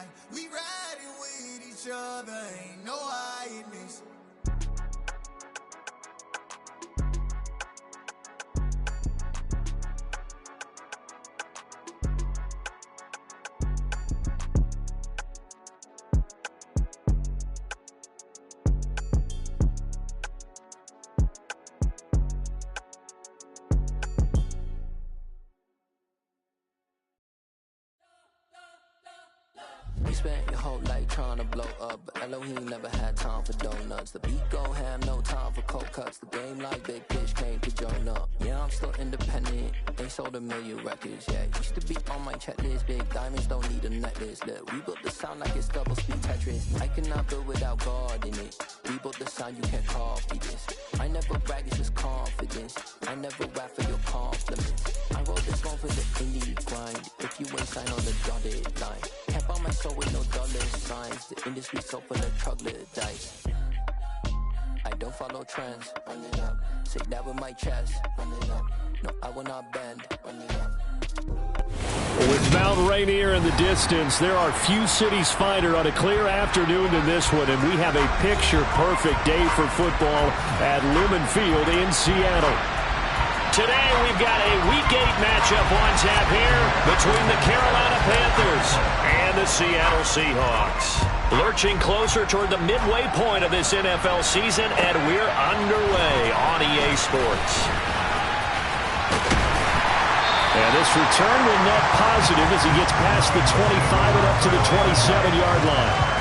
like we riding with each other, ain't no hiding this. You spent your whole life trying to blow up, but Elohim never had time for donuts. The beat gon' have no time for cold cuts. The game like Big Fish came to join up. Yeah, I'm still independent. They sold 1 million records. Yeah, used to be on my checklist. Big diamonds don't need a necklace. Look, we built the sound like it's double speed Tetris. I cannot build without God in it. We built the sound, you can't copy this. I never brag, it's just confidence. I never rap for your compliments. I wrote this one for the indie grind. If you ain't signed on the dotted line, can't buy my soul with no dollar signs. The industry so full of troglodytes. I don't follow trends. Run it up. Say that with my chest. Run it up. No, I will not bend. Run it up. With Mount Rainier in the distance, there are few cities finer on a clear afternoon than this one, and we have a picture-perfect day for football at Lumen Field in Seattle. Today, we've got a Week 8 matchup on tap here between the Carolina Panthers and the Seattle Seahawks. Lurching closer toward the midway point of this NFL season, and we're underway on EA Sports. And this return will net positive as he gets past the 25 and up to the 27-yard line.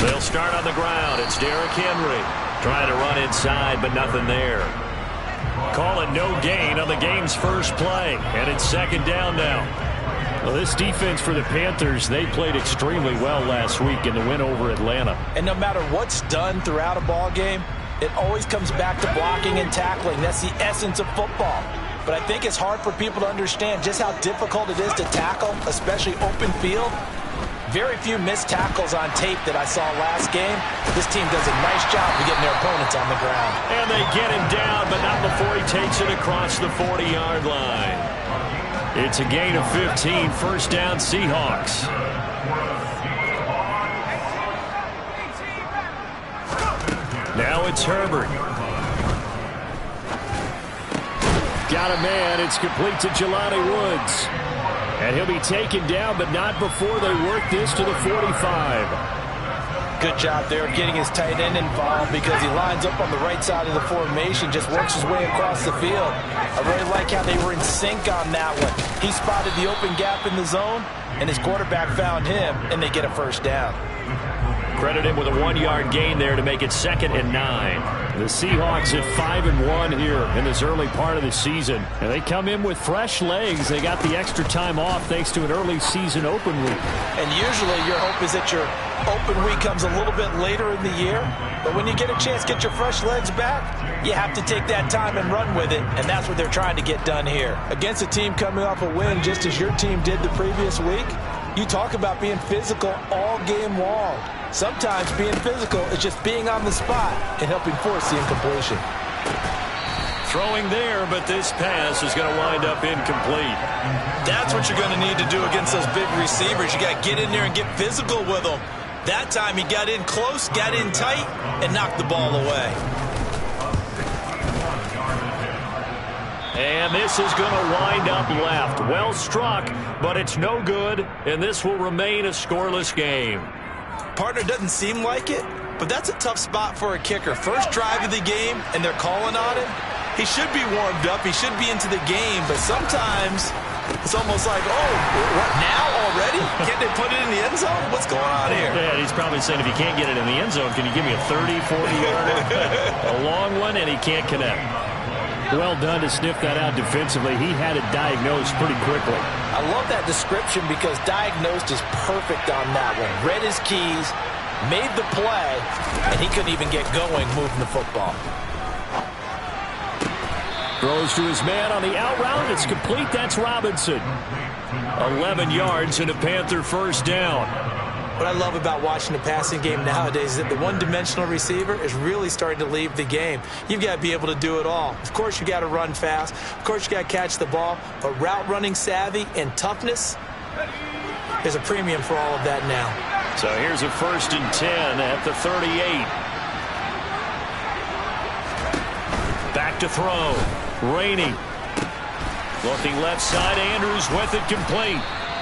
They'll start on the ground. It's Derrick Henry trying to run inside, but nothing there. Calling no gain on the game's first play, and it's second down now. Well, this defense for the Panthers, they played extremely well last week in the win over Atlanta. And no matter what's done throughout a ball game, it always comes back to blocking and tackling. That's the essence of football. But I think it's hard for people to understand just how difficult it is to tackle, especially open field. Very few missed tackles on tape that I saw last game. This team does a nice job of getting their opponents on the ground. And they get him down, but not before he takes it across the 40-yard line. It's a gain of 15, first down Seahawks. Now it's Herbert. Got a man. It's complete to Jelani Woods. And he'll be taken down, but not before they work this to the 45. Good job there getting his tight end involved because he lines up on the right side of the formation, just works his way across the field. I really like how they were in sync on that one. He spotted the open gap in the zone, and his quarterback found him, and they get a first down. Credit him with a 1-yard gain there to make it 2nd and 9. The Seahawks at 5-1 here in this early part of the season. And they come in with fresh legs. They got the extra time off thanks to an early season open week. And usually your hope is that your open week comes a little bit later in the year. But when you get a chance to get your fresh legs back, you have to take that time and run with it. And that's what they're trying to get done here. Against a team coming off a win just as your team did the previous week, you talk about being physical all game long. Sometimes being physical is just being on the spot and helping force the incompletion. Throwing there, but this pass is going to wind up incomplete. That's what you're going to need to do against those big receivers. You got to get in there and get physical with them. That time he got in close, got in tight, and knocked the ball away. And this is going to wind up left. Well struck, but it's no good, and this will remain a scoreless game. Partner, doesn't seem like it, but that's a tough spot for a kicker. First drive of the game, and they're calling on him. He should be warmed up. He should be into the game, but sometimes it's almost like, oh, what, now already? Can't they put it in the end zone? What's going on here? Yeah, he's probably saying, if you can't get it in the end zone, can you give me a 30, 40-yarder? A long one, and he can't connect. Well done to sniff that out defensively. He had it diagnosed pretty quickly. I love that description because diagnosed is perfect on that one. Read his keys, made the play, and he couldn't even get going moving the football. Throws to his man on the out route. It's complete. That's Robinson. 11 yards and a Panther first down. What I love about watching the passing game nowadays is that the one-dimensional receiver is really starting to leave the game. You've got to be able to do it all. Of course, you got to run fast. Of course, you got to catch the ball. But route running savvy and toughness, there's a premium for all of that now. So here's a 1st and 10 at the 38. Back to throw. Rainey. Looking left side. Andrews with it complete.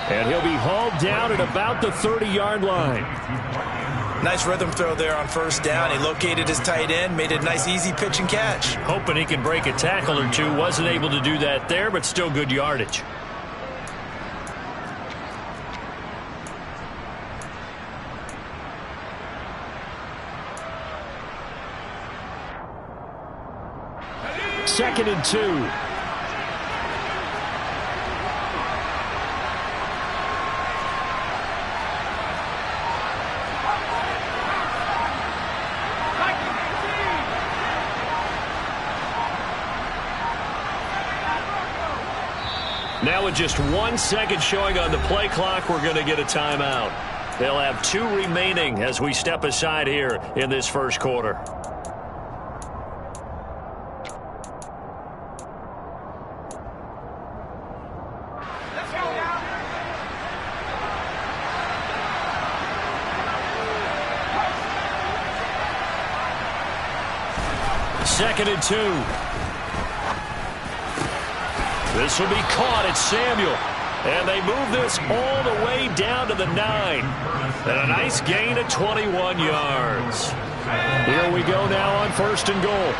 And he'll be hauled down at about the 30-yard line. Nice rhythm throw there on 1st down. He located his tight end, made a nice easy pitch and catch. Hoping he can break a tackle or two. Wasn't able to do that there, but still good yardage. Second and 2. Now with just 1 second showing on the play clock, we're going to get a timeout. They'll have 2 remaining as we step aside here in this first quarter. Second and 2. This will be caught. It's Samuel. And they move this all the way down to the 9. And a nice gain of 21 yards. Here we go now on 1st and goal.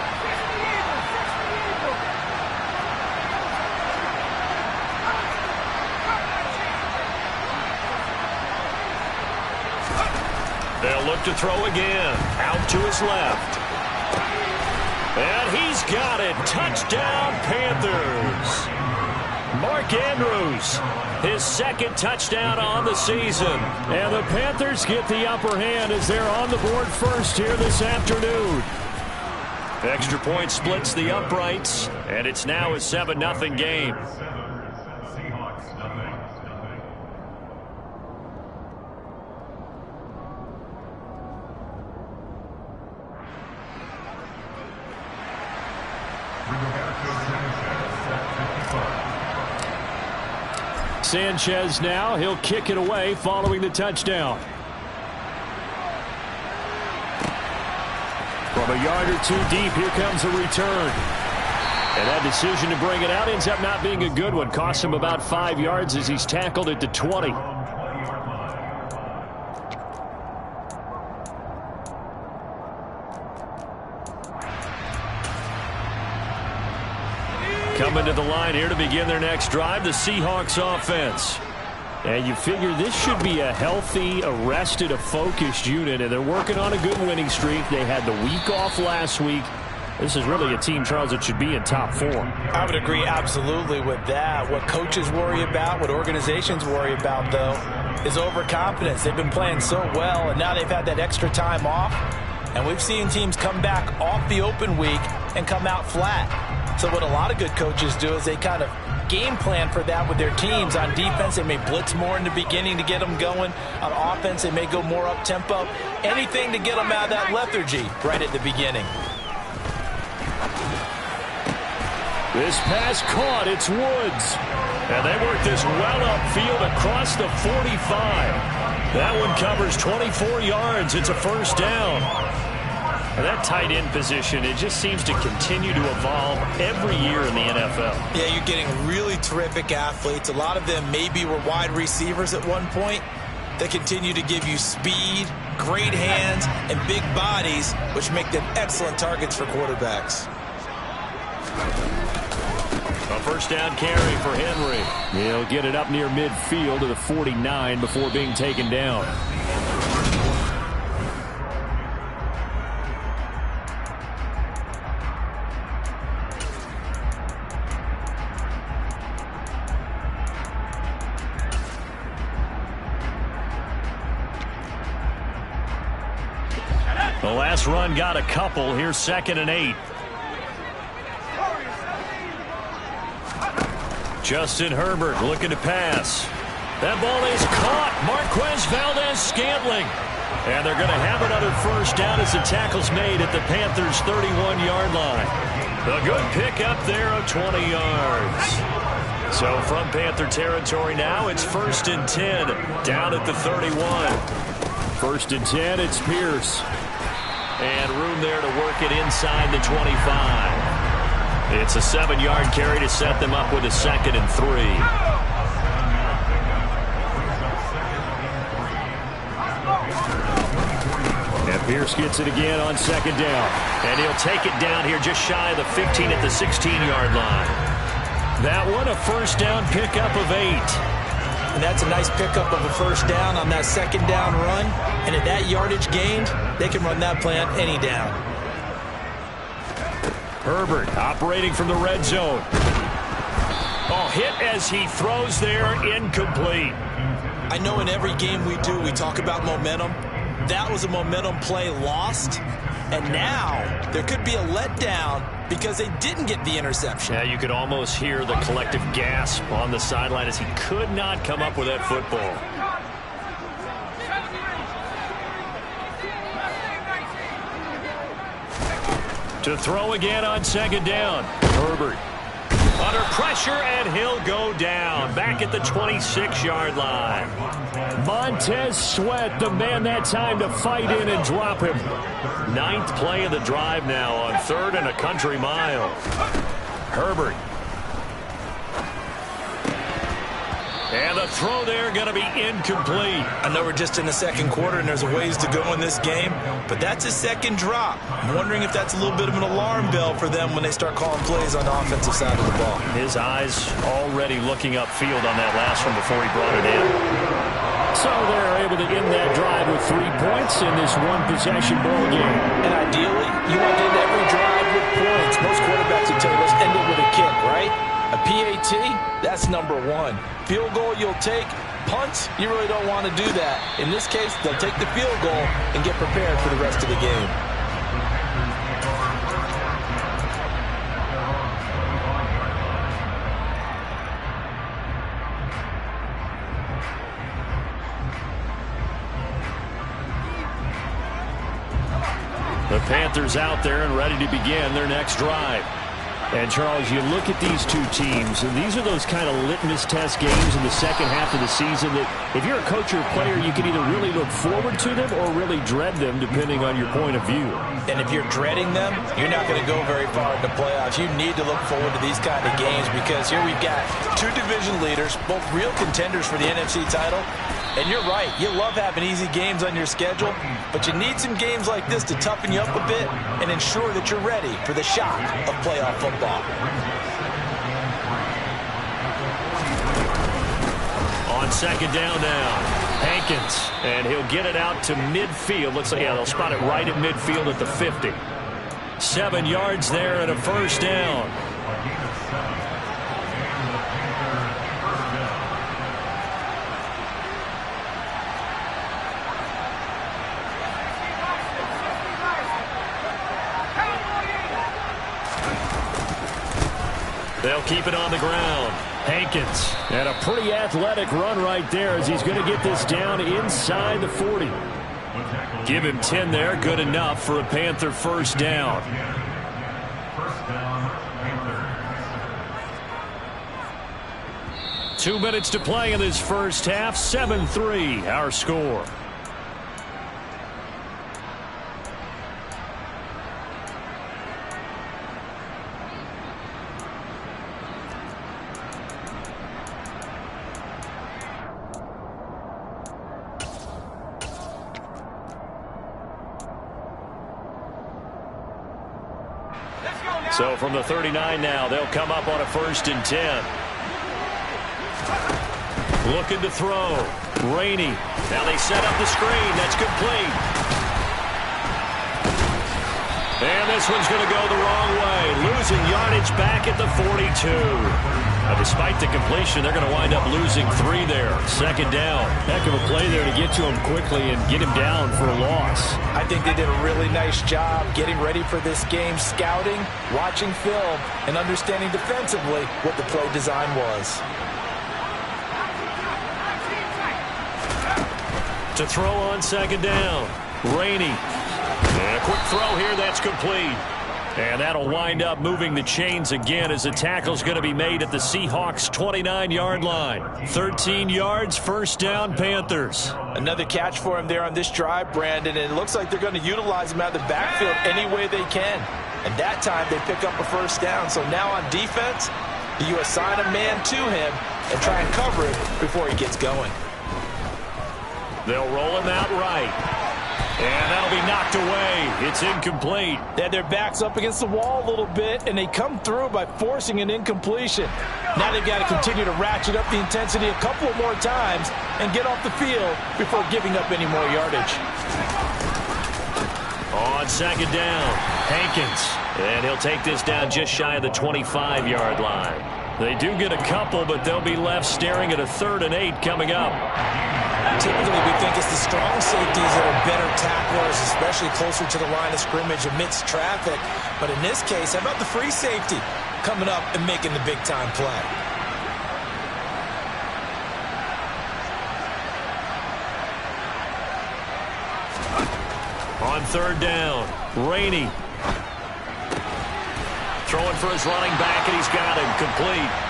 They'll look to throw again. Out to his left. And he's got it. Touchdown, Panthers. Mark Andrews, his 2nd touchdown on the season. And the Panthers get the upper hand as they're on the board first here this afternoon. Extra point splits the uprights, and it's now a 7-0 game. Sanchez now, he'll kick it away following the touchdown. From a yard or 2 deep, here comes a return. And that decision to bring it out ends up not being a good one. Costs him about 5 yards as he's tackled at the 20. Coming to the line here to begin their next drive, the Seahawks offense. And you figure this should be a healthy, arrested, a focused unit, and they're working on a good winning streak. They had the week off last week. This is really a team, Charles, that should be in top 4. I would agree absolutely with that. What coaches worry about, what organizations worry about, though, is overconfidence. They've been playing so well, and now they've had that extra time off. And we've seen teams come back off the open week and come out flat. So what a lot of good coaches do is they kind of game plan for that with their teams. On defense, they may blitz more in the beginning to get them going. On offense, they may go more up-tempo. Anything to get them out of that lethargy right at the beginning. This pass caught. It's Woods. And they work this well upfield across the 45. That one covers 24 yards. It's a 1st down. And that tight end position, it just seems to continue to evolve every year in the NFL. Yeah, you're getting really terrific athletes. A lot of them maybe were wide receivers at one point. They continue to give you speed, great hands, and big bodies, which make them excellent targets for quarterbacks. A 1st down carry for Henry. He'll get it up near midfield to the 49 before being taken down. The last run got a couple. Here's 2nd and 8. Justin Herbert looking to pass. That ball is caught. Marquez Valdez-Scantling. And they're going to have another first down as the tackle's made at the Panthers' 31-yard line. A good pickup there of 20 yards. So from Panther territory now, it's 1st and 10 down at the 31. 1st and 10, it's Pierce. And room there to work it inside the 25. It's a 7-yard carry to set them up with a 2nd and 3. Pierce gets it again on 2nd down. And he'll take it down here just shy of the 15 at the 16-yard line. That one, a first down pickup of 8. And that's a nice pickup of a first down on that 2nd down run. And at that yardage gained, they can run that play on any down. Herbert operating from the red zone. Oh, hit as he throws there, incomplete. I know in every game we do, we talk about momentum. That was a momentum play lost, and now there could be a letdown because they didn't get the interception. Yeah, you could almost hear the collective gasp on the sideline as he could not come up with that football. To throw again on 2nd down. Herbert under pressure, and he'll go down back at the 26-yard line. Montez Sweat, the man that time to fight in and drop him. 9th play of the drive now on 3rd and a country mile. Herbert. And the throw there going to be incomplete. I know we're just in the 2nd quarter and there's a ways to go in this game, but that's a 2nd drop. I'm wondering if that's a little bit of an alarm bell for them when they start calling plays on the offensive side of the ball. His eyes already looking upfield on that last one before he brought it in. So they're able to end that drive with 3 points in this one-possession ball game. And ideally, you want to end every drive with points. Most quarterbacks will tell you, let's end it with a kick, right? A PAT, that's number 1. Field goal you'll take. Punts, you really don't want to do that. In this case, they'll take the field goal and get prepared for the rest of the game. The Panthers out there and ready to begin their next drive. And, Charles, you look at these two teams, and these are those kind of litmus test games in the second half of the season that if you're a coach or a player, you can either really look forward to them or really dread them, depending on your point of view. And if you're dreading them, you're not going to go very far in the playoffs. You need to look forward to these kind of games because here we've got 2 division leaders, both real contenders for the NFC title. And you're right, you love having easy games on your schedule, but you need some games like this to toughen you up a bit and ensure that you're ready for the shock of playoff football. On 2nd down now, Hankins, and he'll get it out to midfield. Looks like, yeah, they'll spot it right at midfield at the 50. 7 yards there and a first down. They'll keep it on the ground. Hankins, and a pretty athletic run right there as he's going to get this down inside the 40. Give him 10 there, good enough for a Panther first down. 2 minutes to play in this first half, 7-3 our score. So from the 39 now, they'll come up on a 1st and 10. Looking to throw. Rainey. Now they set up the screen. That's complete. And this one's going to go the wrong way. Losing yardage back at the 42. Now, despite the completion, they're going to wind up losing 3 there. Second down. Heck of a play there to get to him quickly and get him down for a loss. I think they did a really nice job getting ready for this game, scouting, watching film, and understanding defensively what the play design was. To throw on second down. Rainey. And a quick throw here, that's complete. And that'll wind up moving the chains again as the tackle's going to be made at the Seahawks' 29-yard line. 13 yards, first down, Panthers. Another catch for him there on this drive, Brandon, and it looks like they're going to utilize him out of the backfield any way they can. And that time they pick up a first down. So now on defense, you assign a man to him and try and cover it before he gets going. They'll roll him out right. And that'll be knocked away. It's incomplete. They had their backs up against the wall a little bit, and they come through by forcing an incompletion. Now they've got to continue to ratchet up the intensity a couple more times and get off the field before giving up any more yardage. On second down, Hankins. And he'll take this down just shy of the 25-yard line. They do get a couple, but they'll be left staring at a 3rd and 8 coming up. Typically, we think it's the strong safeties that are better tacklers, especially closer to the line of scrimmage amidst traffic. But in this case, how about the free safety coming up and making the big-time play? On 3rd down, Rainey. Throwing for his running back, and he's got him complete.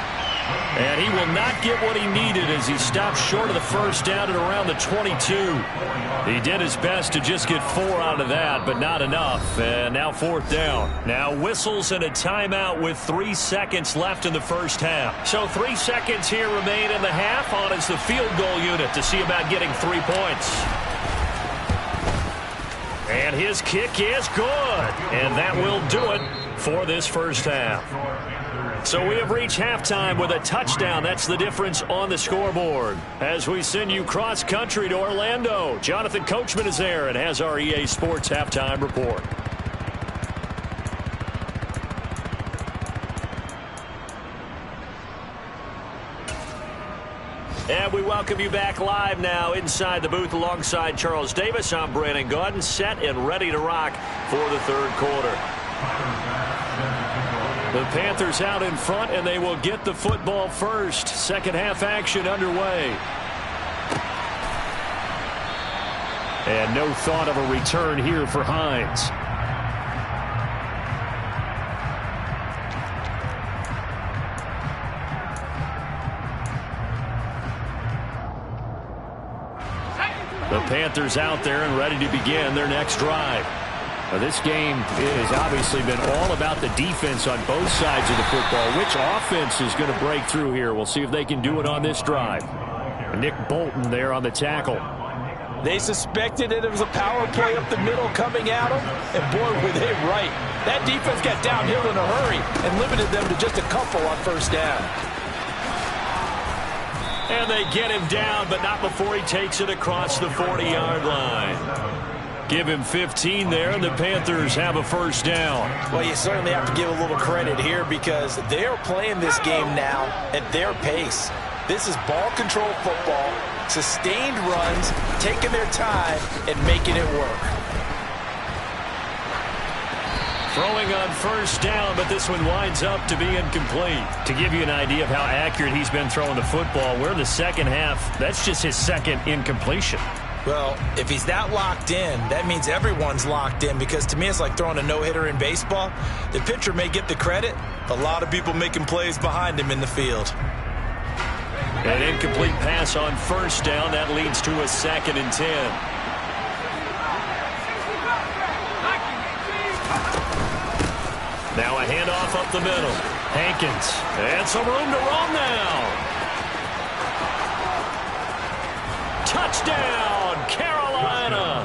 And he will not get what he needed as he stopped short of the first down at around the 22. He did his best to just get 4 out of that, but not enough. And now 4th down. Now whistles and a timeout with 3 seconds left in the first half. So 3 seconds here remain in the half. On is the field goal unit to see about getting 3 points. And his kick is good. And that will do it for this first half. So we have reached halftime with a touchdown. That's the difference on the scoreboard. As we send you cross-country to Orlando, Jonathan Coachman is there and has our EA Sports halftime report. And we welcome you back live now inside the booth alongside Charles Davis. I'm Brandon Gaudin, set and ready to rock for the 3rd quarter. The Panthers out in front, and they will get the football first. Second half action underway. And no thought of a return here for Hines. The Panthers out there and ready to begin their next drive. Now, this game has obviously been all about the defense on both sides of the football. Which offense is going to break through here? We'll see if they can do it on this drive. Nick Bolton there on the tackle. They suspected it was a power play up the middle coming at them, and boy, were they right. That defense got downhill in a hurry and limited them to just a couple on first down. And they get him down, but not before he takes it across the 40-yard line. Give him 15 there, and the Panthers have a first down. Well, you certainly have to give a little credit here because they are playing this game now at their pace. This is ball control football, sustained runs, taking their time, and making it work. Throwing on first down, but this one winds up to be incomplete. To give you an idea of how accurate he's been throwing the football, we're in the second half. That's just his second incompletion. Well, if he's that locked in, that means everyone's locked in because to me it's like throwing a no-hitter in baseball. The pitcher may get the credit, but a lot of people making plays behind him in the field. An incomplete pass on first down. That leads to a 2nd and 10. Now a handoff up the middle. Hankins. And some room to roam now. Touchdown, Carolina.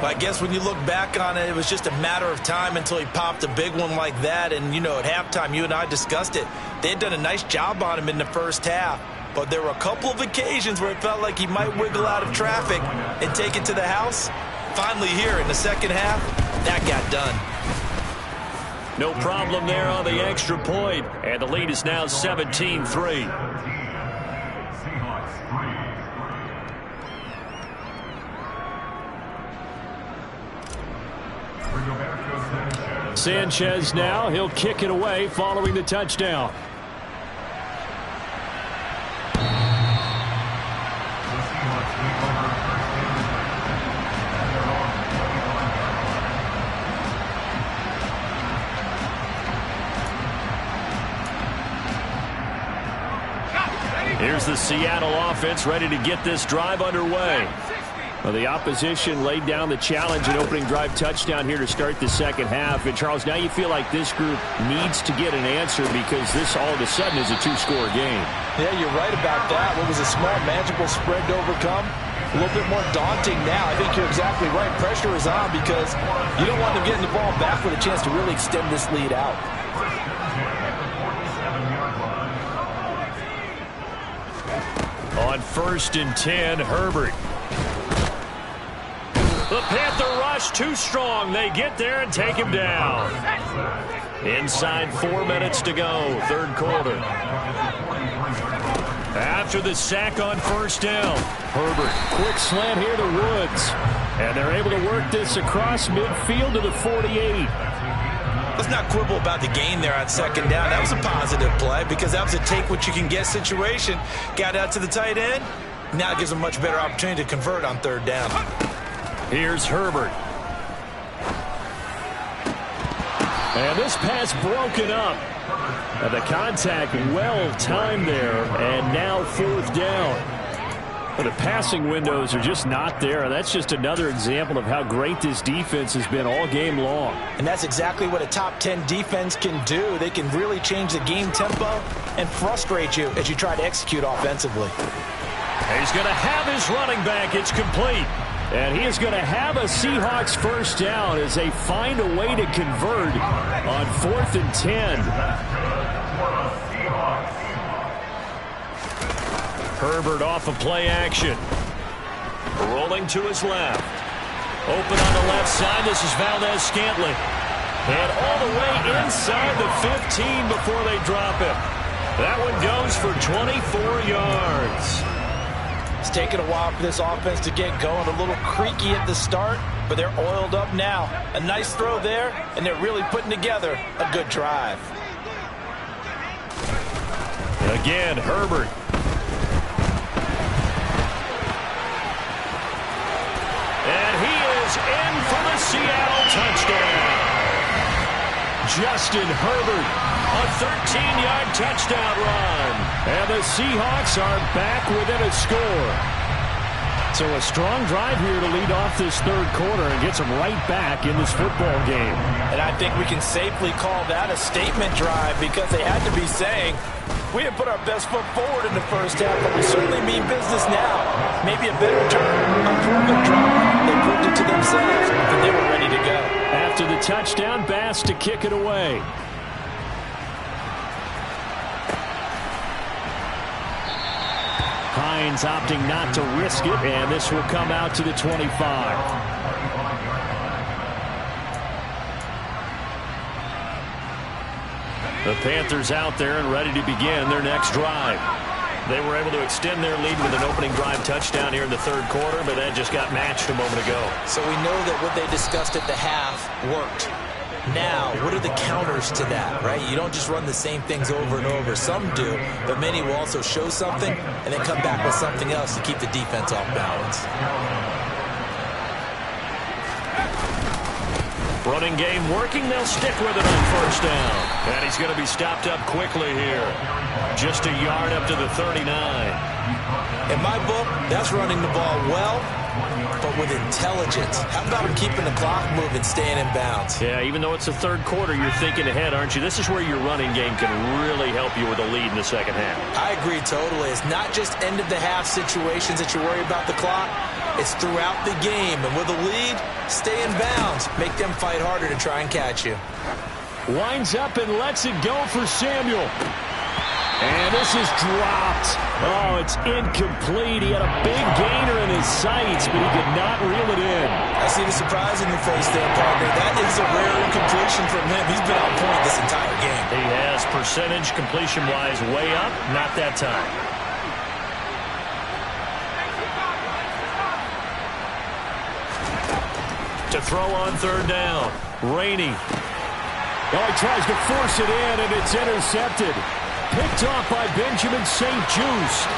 I guess when you look back on it, it was just a matter of time until he popped a big one like that. And, you know, at halftime, you and I discussed it. They had done a nice job on him in the first half. But there were a couple of occasions where it felt like he might wiggle out of traffic and take it to the house. Finally here in the second half, that got done. No problem there on the extra point, and the lead is now 17-3. Sanchez now, he'll kick it away following the touchdown. Here's the Seattle offense ready to get this drive underway. Well, the opposition laid down the challenge and opening drive touchdown here to start the second half. And, Charles, now you feel like this group needs to get an answer because this all of a sudden is a two-score game. Yeah, you're right about that. What was a small, manageable spread to overcome? A little bit more daunting now. I think you're exactly right. Pressure is on because you don't want them getting the ball back with a chance to really extend this lead out. On 1st and 10, Herbert. The Panther rush too strong. They get there and take him down. Inside 4 minutes to go, third quarter. After the sack on 1st down, Herbert, quick slant here to Woods. And they're able to work this across midfield to the 48. Let's not quibble about the gain there on 2nd down. That was a positive play because that was a take-what-you-can-get situation. Got out to the tight end. Now it gives them a much better opportunity to convert on 3rd down. Here's Herbert. And this pass broken up. And the contact well timed there. And now 4th down. But the passing windows are just not there. And that's just another example of how great this defense has been all game long. And that's exactly what a top 10 defense can do. They can really change the game tempo and frustrate you as you try to execute offensively. He's going to have his running back. It's complete. And he is going to have a Seahawks 1st down as they find a way to convert on 4th and 10. Herbert off of play action. Rolling to his left. Open on the left side. This is Valdez-Scantling. And all the way inside the 15 before they drop him. That one goes for 24 yards. It's taken a while for this offense to get going. A little creaky at the start, but they're oiled up now. A nice throw there, and they're really putting together a good drive. Again, Herbert. And he is in for the Seattle touchdown. Justin Herbert, a 13-yard touchdown run. And the Seahawks are back within a score. So a strong drive here to lead off this third quarter and gets them right back in this football game. And I think we can safely call that a statement drive because they had to be saying, we didn't put our best foot forward in the first half, but we certainly mean business now. Maybe a better term, a perfect drive. They proved it to themselves, and they were ready to go. After the touchdown, Bass to kick it away. Hines opting not to risk it, and this will come out to the 25. The Panthers out there and ready to begin their next drive. They were able to extend their lead with an opening drive touchdown here in the third quarter, but that just got matched a moment ago. So we know that what they discussed at the half worked. Now, what are the counters to that, right? You don't just run the same things over and over. Some do, but many will also show something and then come back with something else to keep the defense off balance. Running game working. They'll stick with it on 1st down. And he's going to be stopped up quickly here. Just a yard up to the 39. In my book, that's running the ball well, but with intelligence. How about him keeping the clock moving, staying in bounds? Yeah, even though it's the third quarter, you're thinking ahead, aren't you? This is where your running game can really help you with a lead in the second half. I agree totally. It's not just end-of-the-half situations that you worry about the clock. It's throughout the game. And with a lead, stay in bounds. Make them fight harder to try and catch you. Winds up and lets it go for Samuel. And this is dropped. Oh, it's incomplete. He had a big gainer in his sights, but he could not reel it in. I see the surprise in your face there, partner. That is a rare incompletion from him. He's been on point this entire game. He has percentage completion-wise way up. Not that time. To throw on third down. Rainey. Oh, he tries to force it in, and it's intercepted. Picked off by Benjamin St. Juste.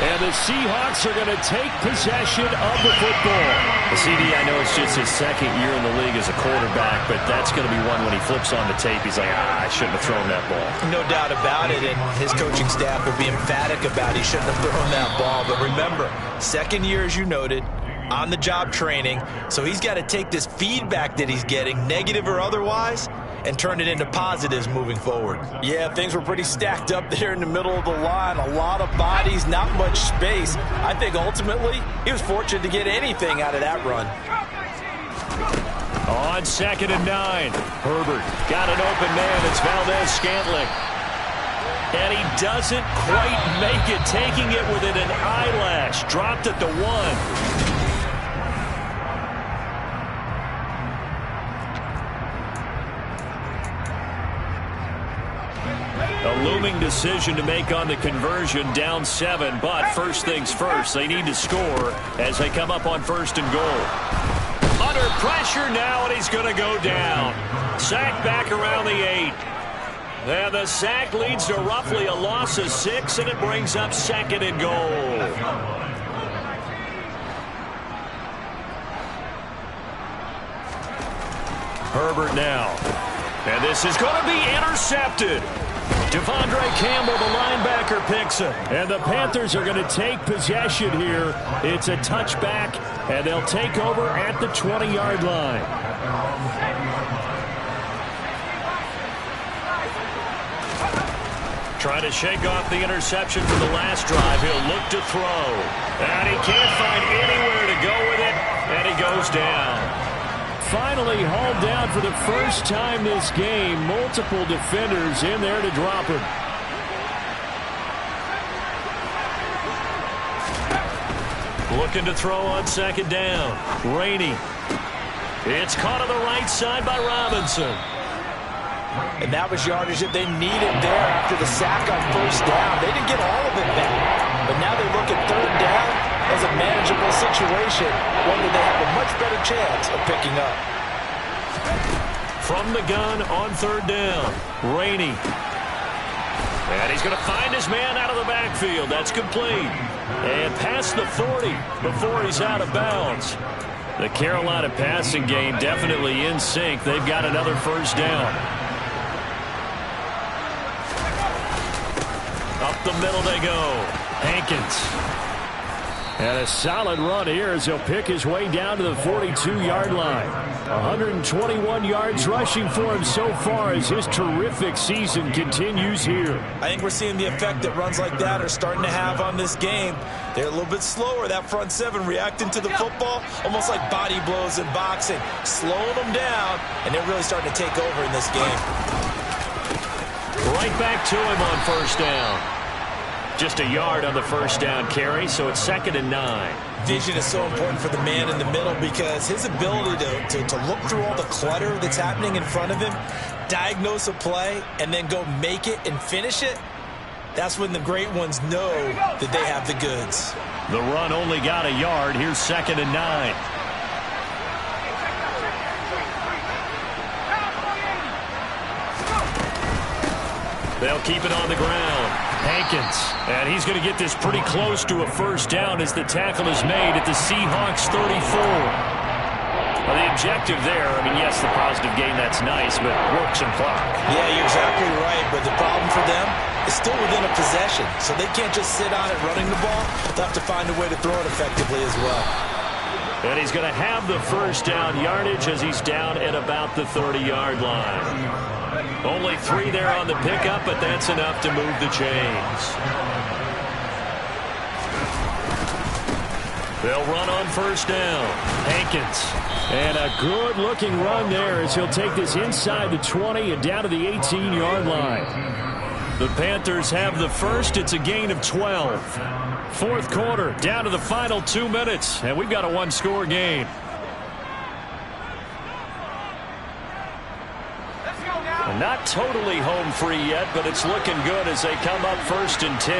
And the Seahawks are going to take possession of the football. The CD, I know it's just his second year in the league as a quarterback, but that's going to be one when he flips on the tape, he's like, I shouldn't have thrown that ball. No doubt about it, and his coaching staff will be emphatic about he shouldn't have thrown that ball. But remember, second year, as you noted, on-the-job training, so he's got to take this feedback that he's getting, negative or otherwise, and turn it into positives moving forward. Yeah, things were pretty stacked up there in the middle of the line. A lot of bodies, not much space. I think ultimately he was fortunate to get anything out of that run. On 2nd and 9, Herbert got an open man. It's Valdez-Scantling. And he doesn't quite make it, taking it within an eyelash. Dropped at the 1. A looming decision to make on the conversion, down 7, but first things first, they need to score as they come up on 1st and goal. Under pressure now, and he's going to go down. Sack back around the 8. And the sack leads to roughly a loss of 6, and it brings up 2nd and goal. Herbert now. And this is going to be intercepted. Devondre Campbell, the linebacker, picks it. And the Panthers are going to take possession here. It's a touchback, and they'll take over at the 20-yard line. Trying to shake off the interception from the last drive. He'll look to throw. And he can't find anywhere to go with it, and he goes down. Finally hauled down for the first time this game. Multiple defenders in there to drop him. Looking to throw on 2nd down. Rainey. It's caught on the right side by Robinson. And that was yardage that they needed there after the sack on 1st down. They didn't get all of it back. But now they look at 3rd down as a manageable situation, one that they have a much better chance of picking up. From the gun on 3rd down, Rainey. And he's going to find his man out of the backfield. That's complete. And past the 40 before he's out of bounds. The Carolina passing game definitely in sync. They've got another 1st down. Up the middle they go. Hankins. And a solid run here as he'll pick his way down to the 42-yard line. 121 yards rushing for him so far as his terrific season continues here. I think we're seeing the effect that runs like that are starting to have on this game. They're a little bit slower, that front 7 reacting to the football, almost like body blows in boxing, slowing them down, and they're really starting to take over in this game. Right back to him on 1st down. Just a yard on the 1st down carry, so it's 2nd and 9. Vision is so important for the man in the middle because his ability to look through all the clutter that's happening in front of him, diagnose a play, and then go make it and finish it, that's when the great ones know that they have the goods. The run only got a yard. Here's 2nd and 9. They'll keep it on the ground. Hankins. And he's going to get this pretty close to a 1st down as the tackle is made at the Seahawks 34. Well, the objective there, I mean, yes, the positive gain, that's nice, but works and clock. Yeah, you're exactly right, but the problem for them is still within a possession, so they can't just sit on it running the ball. They'll have to find a way to throw it effectively as well. And he's going to have the 1st down yardage as he's down at about the 30-yard line. Only 3 there on the pickup, but that's enough to move the chains. They'll run on 1st down. Hankins. And a good-looking run there as he'll take this inside the 20 and down to the 18-yard line. The Panthers have the first. It's a gain of 12. Fourth quarter, down to the final 2 minutes, and we've got a one-score game. And not totally home free yet, but it's looking good as they come up 1st and 10.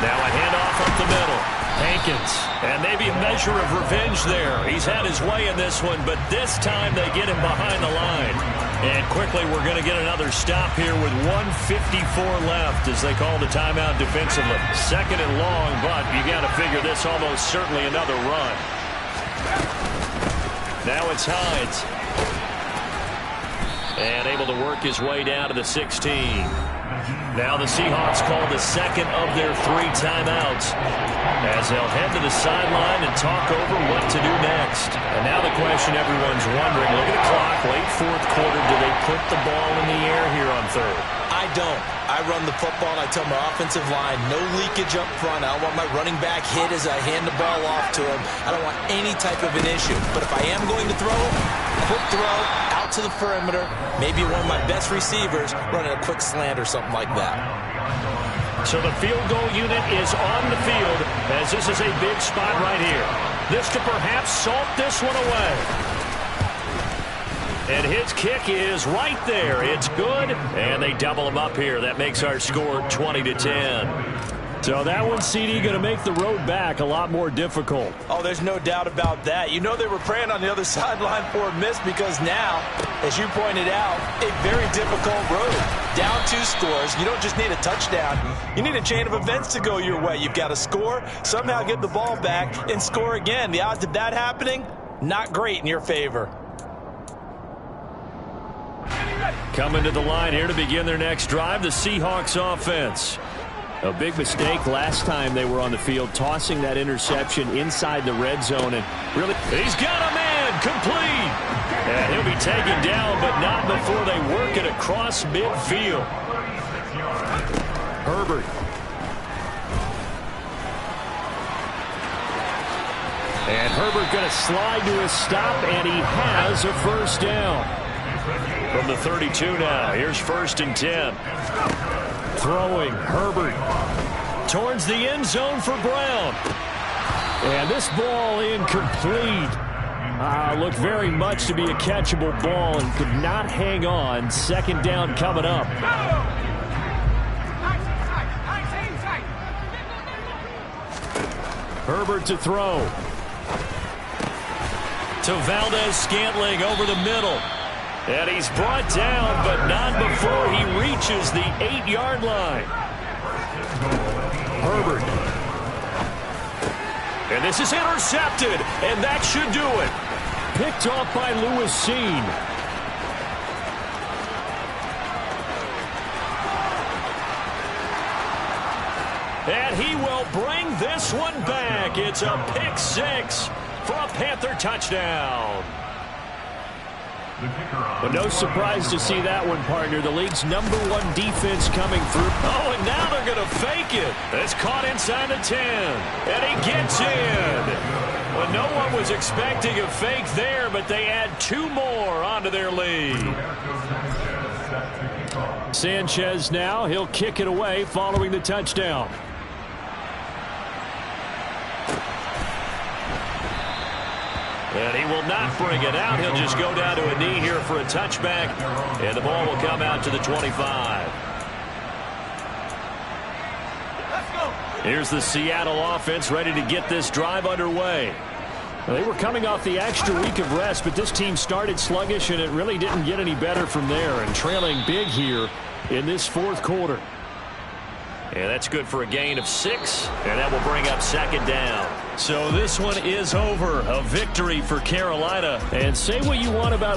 Now a handoff up the middle. Hankins, and maybe a measure of revenge there. He's had his way in this one, but this time they get him behind the line. And quickly we're going to get another stop here with 1:54 left as they call the timeout defensively. 2nd and long, but you got to figure this almost certainly another run. Now it's Hines. And able to work his way down to the 16. Now the Seahawks call the 2nd of their 3 timeouts as they'll head to the sideline and talk over what to do next. And now the question everyone's wondering, look at the clock, late 4th quarter, do they put the ball in the air here on 3rd? I don't. I run the football and I tell my offensive line, no leakage up front. I don't want my running back hit as I hand the ball off to him. I don't want any type of an issue. But if I am going to throw, quick throw, out to the perimeter, maybe one of my best receivers running a quick slant or something like that. So the field goal unit is on the field as this is a big spot right here. This to perhaps salt this one away. And his kick is right there. It's good, and they double him up here. That makes our score 20-10. So that one, CD, going to make the road back a lot more difficult. Oh, there's no doubt about that. You know they were praying on the other sideline for a miss because now, as you pointed out, a very difficult road. Down 2 scores. You don't just need a touchdown. You need a chain of events to go your way. You've got to score, somehow get the ball back, and score again. The odds of that happening, not great in your favor. Coming to the line here to begin their next drive, the Seahawks offense. A big mistake last time they were on the field, tossing that interception inside the red zone. And really, he's got a man complete. And he'll be taken down, but not before they work it across midfield. Herbert. And Herbert going to slide to his stop, and he has a first down. From the 32 now, here's 1st and 10. Throwing, Herbert towards the end zone for Brown. And this ball incomplete. Looked very much to be a catchable ball and could not hang on. 2nd down coming up. Herbert to throw. To Valdez-Scantling over the middle. And he's brought down, but not before he reaches the 8-yard line. Herbert. And this is intercepted, and that should do it. Picked off by Lewis Seen. And he will bring this one back. It's a pick 6 for a Panther touchdown. But no surprise to see that one, partner. The league's #1 defense coming through. Oh, and now they're going to fake it. It's caught inside the 10. And he gets in. Well, no one was expecting a fake there, but they add 2 more onto their lead. Sanchez now. He'll kick it away following the touchdown. And he will not bring it out. He'll just go down to a knee here for a touchback. And the ball will come out to the 25. Here's the Seattle offense ready to get this drive underway. Well, they were coming off the extra week of rest, but this team started sluggish, and it really didn't get any better from there. And trailing big here in this 4th quarter. And that's good for a gain of 6, and that will bring up 2nd down. So this one is over. A victory for Carolina. And say what you want about